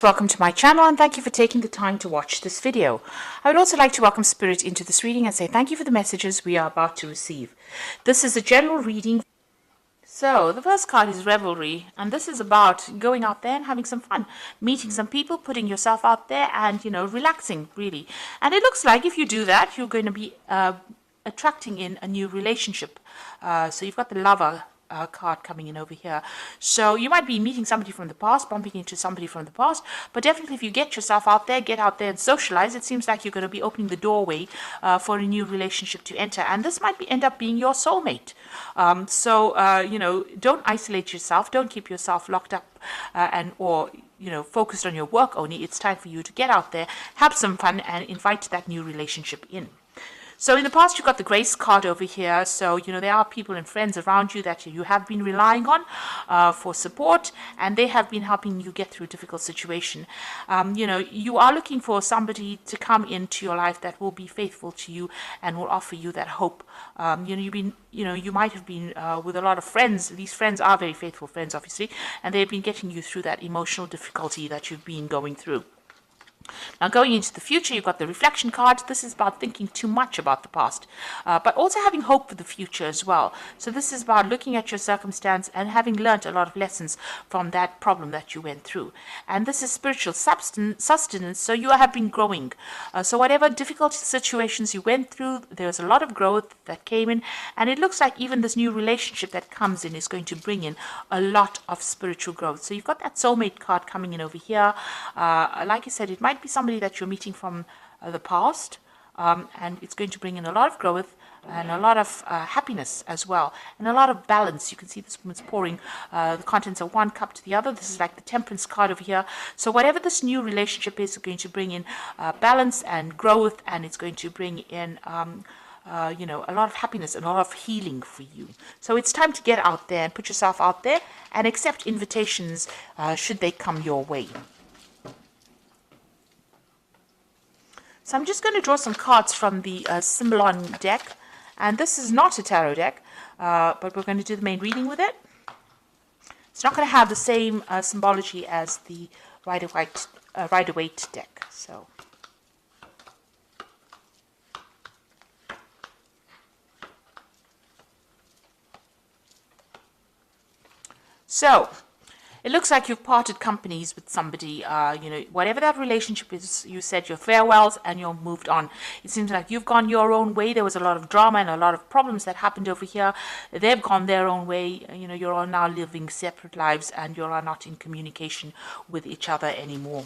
Welcome to my channel and thank you for taking the time to watch this video. I would also like to welcome Spirit into this reading and say thank you for the messages we are about to receive. This is a general reading. So the first card is Revelry, and this is about going out there and having some fun, meeting some people, putting yourself out there and, relaxing really. And it looks like if you do that, you're going to be attracting in a new relationship. So you've got the Lover card coming in over here. So you might be meeting somebody from the past, bumping into somebody from the past, but definitely if you get yourself out there, get out there and socialize, it seems like you're going to be opening the doorway for a new relationship to enter. And this might end up being your soulmate. Don't isolate yourself. Don't keep yourself locked up or focused on your work only. It's time for you to get out there, have some fun, and invite that new relationship in. So in the past, you've got the Grace card over here. So, there are people and friends around you that you have been relying on for support, and they have been helping you get through a difficult situation. You are looking for somebody to come into your life that will be faithful to you and will offer you that hope. You might have been with a lot of friends. These friends are very faithful friends, obviously, and they've been getting you through that emotional difficulty that you've been going through. Now, going into the future, you've got the Reflection card. This is about thinking too much about the past, but also having hope for the future as well. So this is about looking at your circumstance and having learned a lot of lessons from that problem that you went through. And this is spiritual sustenance, so you have been growing. So whatever difficult situations you went through, there's a lot of growth that came in, and it looks like even this new relationship that comes in is going to bring in a lot of spiritual growth. So you've got that soulmate card coming in over here. Like I said, it might be somebody that you're meeting from the past, and it's going to bring in a lot of growth and a lot of happiness as well, and a lot of balance. You can see this woman's pouring the contents of one cup to the other. This is like the Temperance card over here. So whatever this new relationship is going to bring in balance and growth, and it's going to bring in a lot of happiness and a lot of healing for you. So it's time to get out there and put yourself out there and accept invitations should they come your way. So I'm just going to draw some cards from the Symbolon deck. And this is not a tarot deck, but we're going to do the main reading with it. It's not going to have the same symbology as the Rider-Waite deck. So it looks like you've parted companies with somebody, whatever that relationship is, you said your farewells and you're moved on. It seems like you've gone your own way. There was a lot of drama and a lot of problems that happened over here. They've gone their own way. You're all now living separate lives and you're not in communication with each other anymore.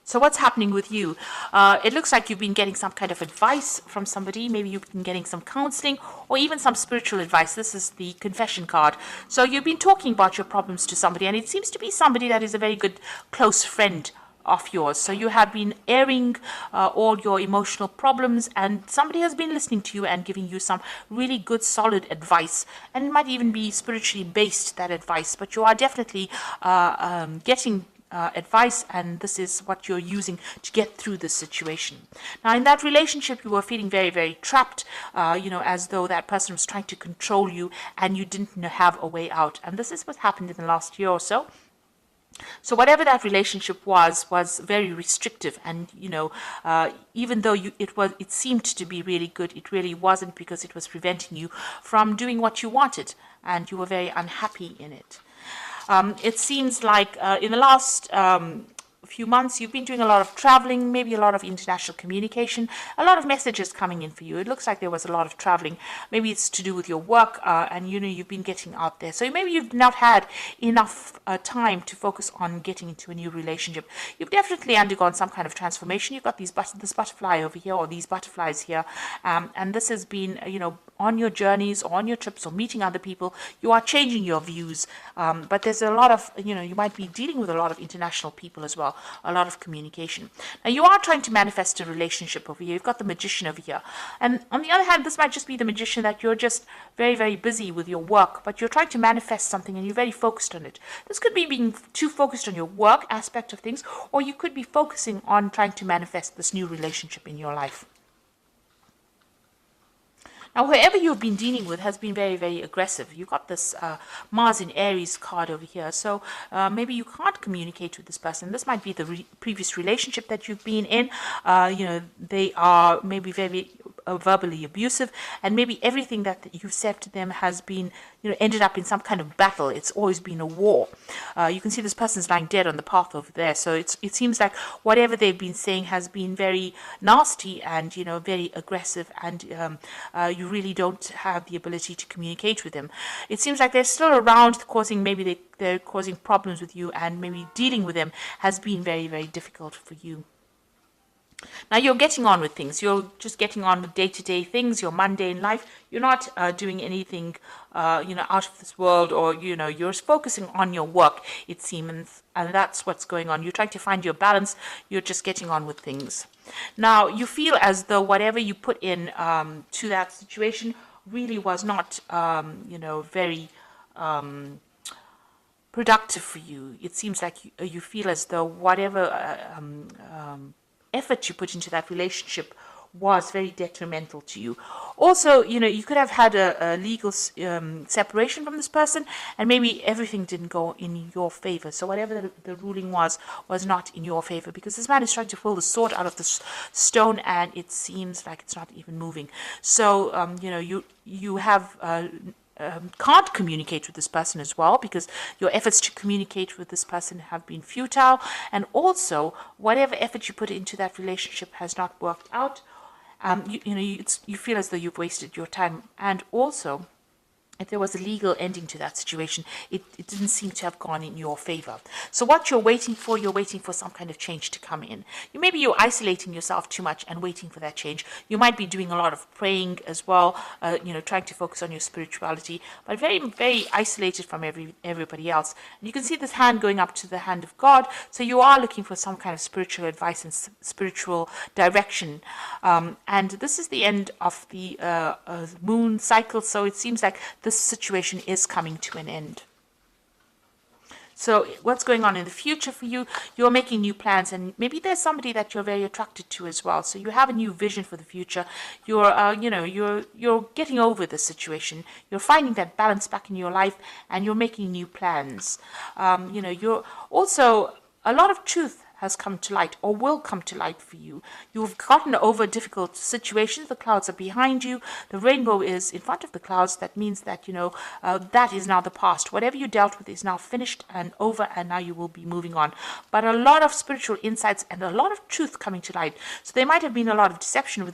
So what's happening with you? It looks like you've been getting some kind of advice from somebody. Maybe you've been getting some counseling or even some spiritual advice. This is the Confession card. So you've been talking about your problems to somebody, and it seems to be somebody that is a very good close friend of yours. So you have been airing all your emotional problems, and somebody has been listening to you and giving you some really good solid advice, and it might even be spiritually based, that advice, but you are definitely getting advice, and this is what you're using to get through this situation. Now, in that relationship, you were feeling very, very trapped, as though that person was trying to control you and you didn't have a way out. And this is what happened in the last year or so. So whatever that relationship was very restrictive, and even though it seemed to be really good, it really wasn't, because it was preventing you from doing what you wanted, and you were very unhappy in it. It seems like in the last few months you've been doing a lot of traveling, maybe a lot of international communication, a lot of messages coming in for you. It looks like there was a lot of traveling. Maybe it's to do with your work, and you've been getting out there. So maybe you've not had enough time to focus on getting into a new relationship. You've definitely undergone some kind of transformation. You've got this butterfly over here, or these butterflies here, and this has been on your journeys or on your trips or meeting other people. You are changing your views, but there's a lot of you might be dealing with a lot of international people as well, a lot of communication. Now, you are trying to manifest a relationship over here. You've got the Magician over here, and on the other hand, this might just be the Magician that you're just very, very busy with your work, but you're trying to manifest something and you're very focused on it. This could be being too focused on your work aspect of things, or you could be focusing on trying to manifest this new relationship in your life. Now, whoever you've been dealing with has been very, very aggressive. You got this Mars in Aries card over here. So maybe you can't communicate with this person. This might be the previous relationship that you've been in. They are maybe very verbally abusive, and maybe everything that you've said to them has been, ended up in some kind of battle. It's always been a war. You can see this person's lying dead on the path over there. So it seems like whatever they've been saying has been very nasty and, very aggressive, and you really don't have the ability to communicate with them. It seems like they're still around, causing, maybe they're causing problems with you, and maybe dealing with them has been very, very difficult for you. Now you're getting on with things. You're just getting on with day-to-day things, your mundane life. You're not doing anything, out of this world, or, you're focusing on your work, it seems, and that's what's going on. You're trying to find your balance. You're just getting on with things. Now you feel as though whatever you put in to that situation really was not, very productive for you. It seems like you feel as though whatever effort you put into that relationship was very detrimental to you. Also, you could have had a legal separation from this person, and maybe everything didn't go in your favor. So whatever the ruling was not in your favor, because this man is trying to pull the sword out of the stone, and it seems like it's not even moving. So, you have can't communicate with this person as well, because your efforts to communicate with this person have been futile, and also whatever effort you put into that relationship has not worked out. You feel as though you've wasted your time, and also if there was a legal ending to that situation, it didn't seem to have gone in your favor. So what you're waiting for some kind of change to come in. Maybe you're isolating yourself too much and waiting for that change. You might be doing a lot of praying as well, trying to focus on your spirituality, but very, very isolated from everybody else. And you can see this hand going up to the hand of God. So you are looking for some kind of spiritual advice and spiritual direction. And this is the end of the moon cycle. So it seems like this situation is coming to an end. So what's going on in the future for you? You're making new plans, and maybe there's somebody that you're very attracted to as well. So you have a new vision for the future. You're getting over the situation. You're finding that balance back in your life, and you're making new plans. You're also, a lot of truth has come to light, or will come to light for you. You've gotten over difficult situations. The clouds are behind you. The rainbow is in front of the clouds. That means that, that is now the past. Whatever you dealt with is now finished and over, and now you will be moving on. But a lot of spiritual insights and a lot of truth coming to light. So there might have been a lot of deception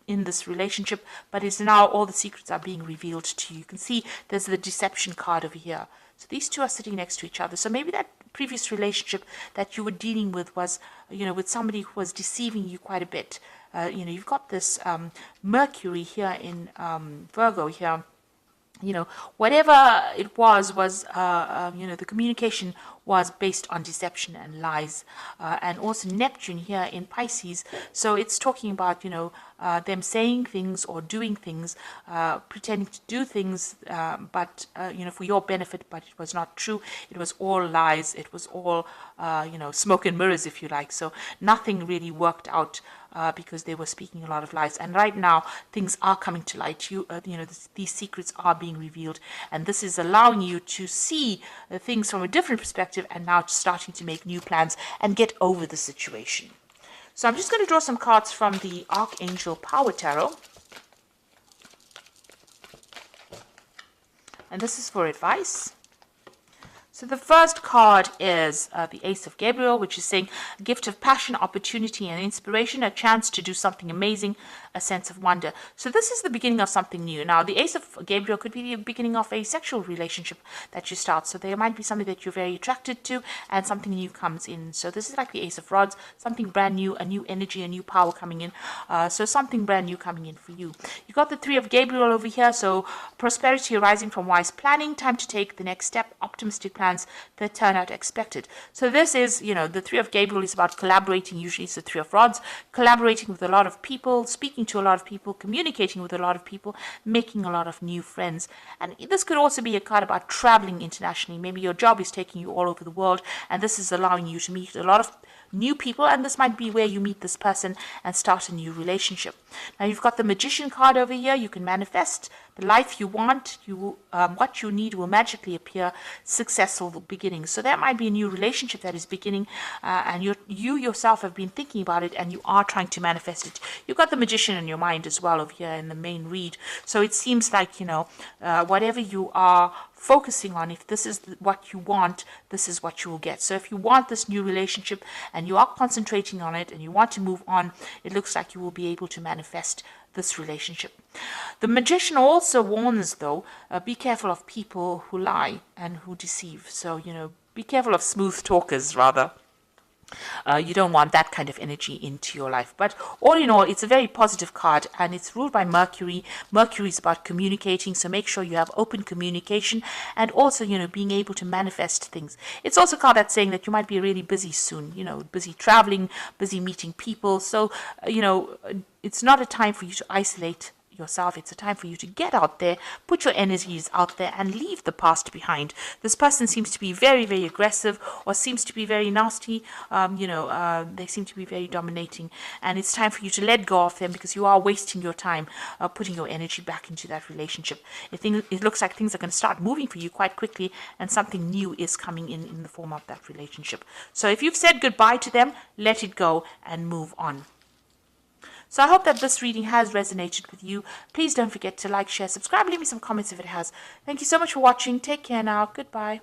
in this relationship, but it's now all the secrets are being revealed to you. You can see there's the deception card over here. So these two are sitting next to each other. So maybe that previous relationship that you were dealing with was, with somebody who was deceiving you quite a bit. You've got this Mercury here in Virgo here. Whatever it was, the communication was based on deception and lies. And also Neptune here in Pisces. So it's talking about, them saying things or doing things, pretending to do things, but, for your benefit, but it was not true. It was all lies. It was all, smoke and mirrors, if you like. So nothing really worked out. Because they were speaking a lot of lies, and right now things are coming to light. These secrets are being revealed, and this is allowing you to see things from a different perspective, and now starting to make new plans and get over the situation. So I'm just going to draw some cards from the Archangel Power Tarot, and this is for advice. So the first card is the Ace of Gabriel, which is saying a gift of passion, opportunity, and inspiration, a chance to do something amazing, a sense of wonder. So this is the beginning of something new. Now, the Ace of Gabriel could be the beginning of a sexual relationship that you start. So there might be something that you're very attracted to, and something new comes in. So this is like the Ace of Rods, something brand new, a new energy, a new power coming in. So something brand new coming in for you. You got the Three of Gabriel over here. So prosperity arising from wise planning, time to take the next step, optimistic plans that turn out expected. So this is, the Three of Gabriel is about collaborating. Usually it's the Three of Rods, collaborating with a lot of people, speaking to a lot of people, communicating with a lot of people, making a lot of new friends. And this could also be a card about traveling internationally. Maybe your job is taking you all over the world, and this is allowing you to meet a lot of new people, and this might be where you meet this person and start a new relationship. Now you've got the Magician card over here. You can manifest the life you want. What you need will magically appear. Successful beginnings. So that might be a new relationship that is beginning, and you yourself have been thinking about it, and you are trying to manifest it. You've got the Magician in your mind as well over here in the main read. So it seems like, whatever you are focusing on, if this is what you want, this is what you will get. So if you want this new relationship and you are concentrating on it and you want to move on, it looks like you will be able to manifest this relationship. The Magician also warns, though, be careful of people who lie and who deceive. So, be careful of smooth talkers, rather. You don't want that kind of energy into your life. But all in all, it's a very positive card, and it's ruled by Mercury. Mercury is about communicating, so make sure you have open communication, and also, being able to manifest things. It's also a card that's saying that you might be really busy soon, busy traveling, busy meeting people. So, it's not a time for you to isolate yourself. It's a time for you to get out there, put your energies out there, and leave the past behind. This person seems to be very, very aggressive, or seems to be very nasty. They seem to be very dominating, and it's time for you to let go of them, because you are wasting your time putting your energy back into that relationship. It looks like things are going to start moving for you quite quickly, and something new is coming in the form of that relationship. So if you've said goodbye to them, let it go and move on. So I hope that this reading has resonated with you. Please don't forget to like, share, subscribe, leave me some comments if it has. Thank you so much for watching. Take care now. Goodbye.